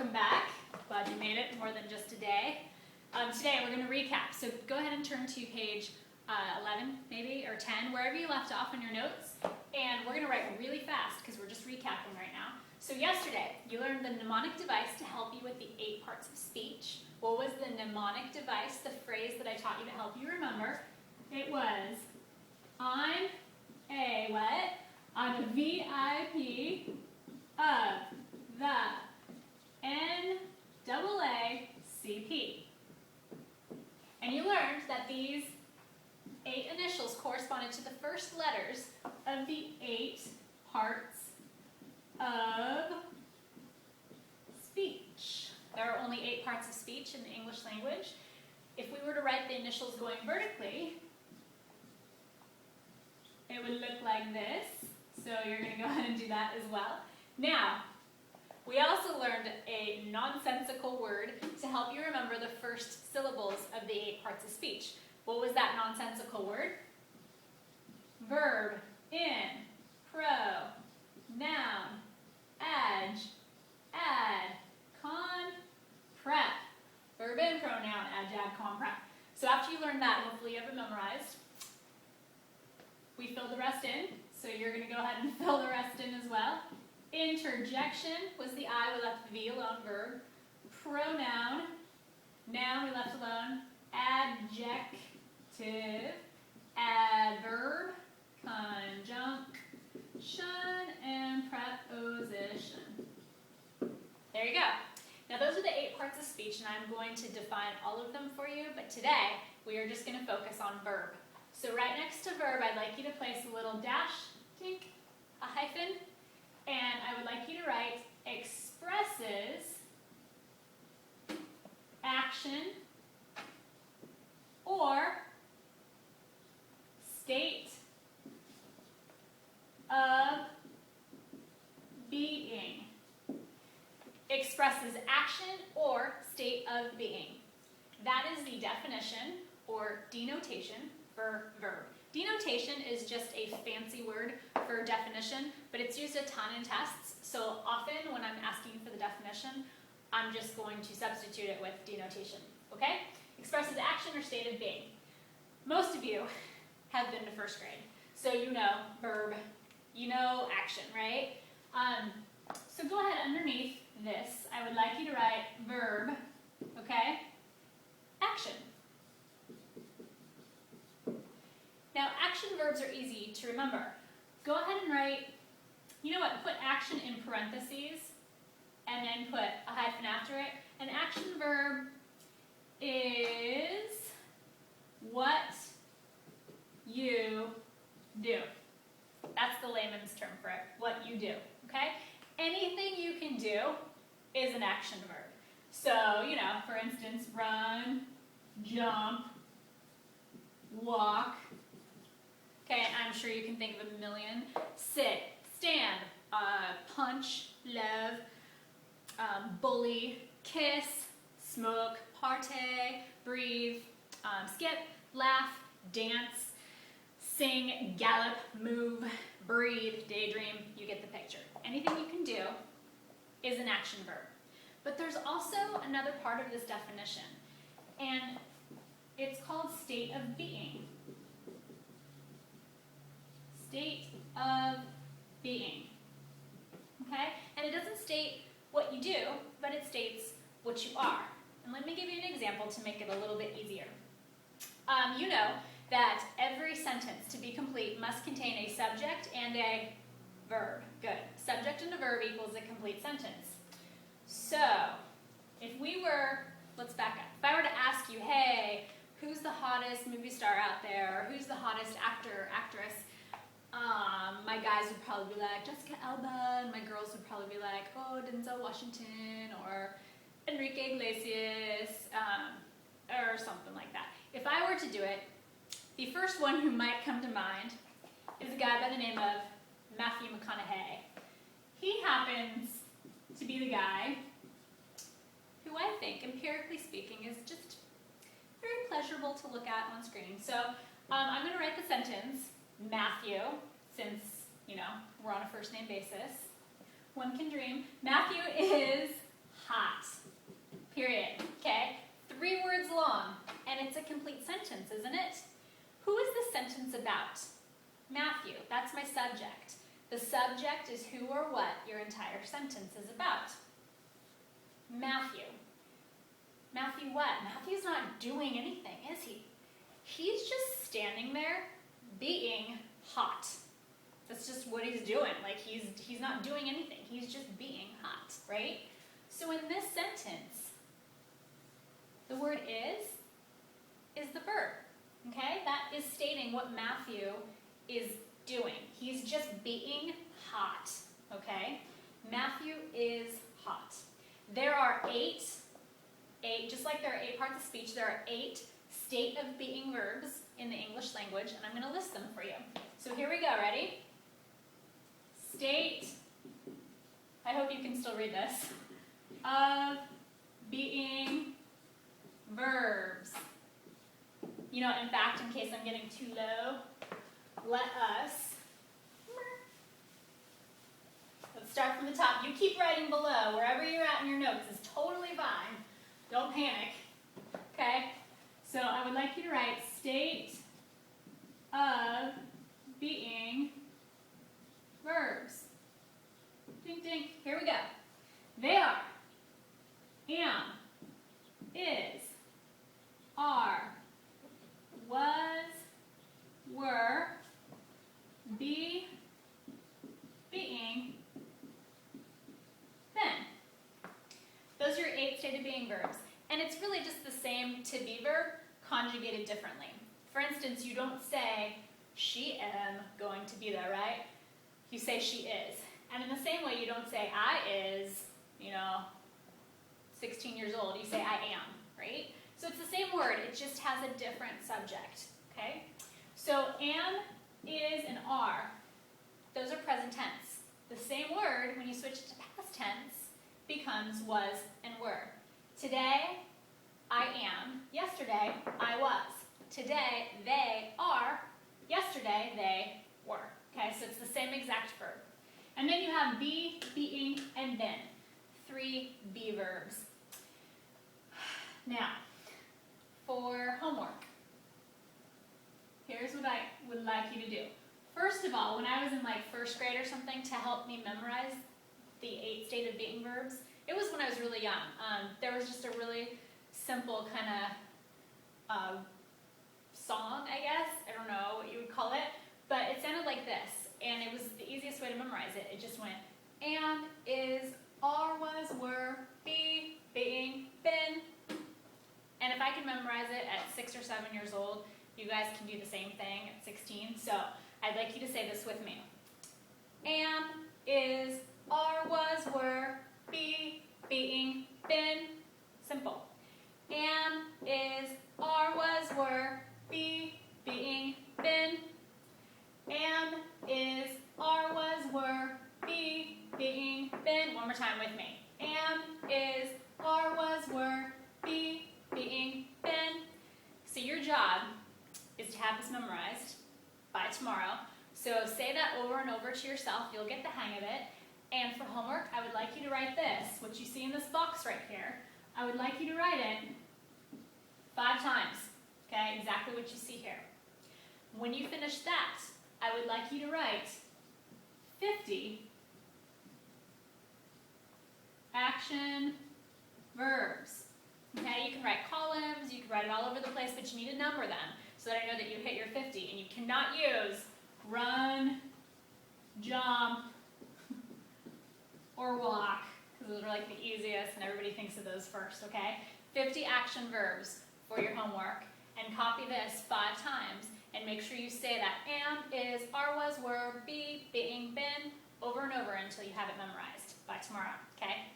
welcome back. Glad you made it more than just a day. Today we're going to recap, so go ahead and turn to page 11 maybe, or 10, wherever you left off in your notes, and we're going to write really fast because we're just recapping right now. So yesterday you learned the mnemonic device to help you with the 8 parts of speech. What was the mnemonic device, the phrase that I taught you to help you remember? It was, I'm a what? I'm a VIP of the NAACP. And you learned that these 8 initials corresponded to the first letters of the 8 parts of speech. There are only 8 parts of speech in the English language. If we were to write the initials going vertically, it would look like this. So you're going to go ahead and do that as well. Now, we also learned a nonsensical word to help you remember the first syllables of the 8 parts of speech. What was that nonsensical word? Verb, in, pro, noun, adj, add, con, prep. Verb in, pronoun, adj, add, con, prep. So after you learn that, hopefully you have it memorized. We filled the rest in, so you're going to go ahead and fill the rest in as well. Interjection was the I, we left the V alone, verb. Pronoun, noun we left alone. Adjective, adverb, conjunction, and preposition. There you go. Now those are the 8 parts of speech, and I'm going to define all of them for you, but today we are just going to focus on verb. So right next to verb, I'd like you to place a little dash, tink, a hyphen, and I would like you to write expresses action or state of being. Expresses action or state of being. That is the definition or denotation for verb. Denotation is just a fancy word for definition, but it's used a ton in tests, so often when I'm asking for the definition, I'm just going to substitute it with denotation, okay? Expresses action or state of being. Most of you have been to first grade, so you know verb, you know action, right? So go ahead underneath this, I would like you to write verb, okay? Action. Now, action verbs are easy to remember. Go ahead and write, you know what, put action in parentheses and then put a hyphen after it. An action verb is what you do. That's the layman's term for it, what you do, okay? Anything you can do is an action verb. So, you know, for instance, run, jump, walk. Okay, I'm sure you can think of a million. Sit, stand, punch, love, bully, kiss, smoke, partay, breathe, skip, laugh, dance, sing, gallop, move, breathe, daydream. You get the picture. Anything you can do is an action verb. But there's also another part of this definition, and it's called state of being. State of being, okay? And it doesn't state what you do, but it states what you are. And let me give you an example to make it a little bit easier. You know that every sentence, to be complete, must contain a subject and a verb. Good. Subject and a verb equals a complete sentence. So, if we were, let's back up. If I were to ask you, hey, who's the hottest movie star out there? Or who's the hottest actor or actress? My guys would probably be like Jessica Alba, and my girls would probably be like, oh, Denzel Washington, or Enrique Iglesias, or something like that. If I were to do it, the first one who might come to mind is a guy by the name of Matthew McConaughey. He happens to be the guy who I think, empirically speaking, is just very pleasurable to look at on screen. So I'm going to write the sentence, Matthew, since, you know, we're on a first name basis. One can dream. Matthew is hot. Period. Okay? 3 words long, and it's a complete sentence, isn't it? Who is this sentence about? Matthew. That's my subject. The subject is who or what your entire sentence is about. Matthew. Matthew what? Matthew's not doing anything, is he? He's just standing there being hot. That's just what he's doing. Like he's not doing anything. He's just being hot, right? So in this sentence, the word is the verb. Okay? That is stating what Matthew is doing. He's just being hot. Okay? Matthew is hot. There are eight, just like there are 8 parts of speech, there are 8 state of being verbs in the English language, and I'm going to list them for you. So here we go. Ready? State, I hope you can still read this, of being verbs. You know, in fact, in case I'm getting too low, let's start from the top. You keep writing below. Wherever you're at in your notes is totally fine. Don't panic. Okay? So I would like you to write state of being verbs. Ding, ding. Here we go. They are am, is, are, was, were, be, being, been. Those are your 8 state of being verbs. And it's really just the same to be verb, conjugated differently. For instance, you don't say, she am going to be there, right? You say she is. And in the same way, you don't say I is, 16 years old. You say I am, right? So it's the same word, it just has a different subject, okay? So am, is, and are, those are present tense. The same word, when you switch it to past tense, becomes was and were. Today, I am. Yesterday, I was. Today, they are. Yesterday, they were. Okay, so it's the same exact verb. And then you have be, being, and been. 3 be verbs. Now, for homework, here's what I would like you to do. First of all, when I was in like 1st grade or something, to help me memorize the 8 state of being verbs, it was when I was really young. There was just a really simple kind of song, I guess. I don't know what you would call it, but it sounded like this, and it was the easiest way to memorize it. It just went, am, is, are, was, were, be, being, been. And if I can memorize it at 6 or 7 years old, you guys can do the same thing at 16. So I'd like you to say this with me. Am, is, are, was, were, be, being, been. Simple. Am, is, are, was, were, be, being, been. Am, is, are, was, were, be, being, been. One more time with me. Am, is, are, was, were, be, being, been. So your job is to have this memorized by tomorrow. So say that over and over to yourself. You'll get the hang of it. And for homework, I would like you to write this, what you see in this box right here. I would like you to write it 5 times, okay? Exactly what you see here. When you finish that, I would like you to write 50 action verbs. Okay, you can write columns, you can write it all over the place, but you need to number them so that I know that you hit your 50. And you cannot use run, jump, or walk, because those are like the easiest and everybody thinks of those first, okay? 50 action verbs for your homework, and copy this 5 times, and make sure you say that am, is, are, was, were, be, being, been, over and over until you have it memorized by tomorrow, okay?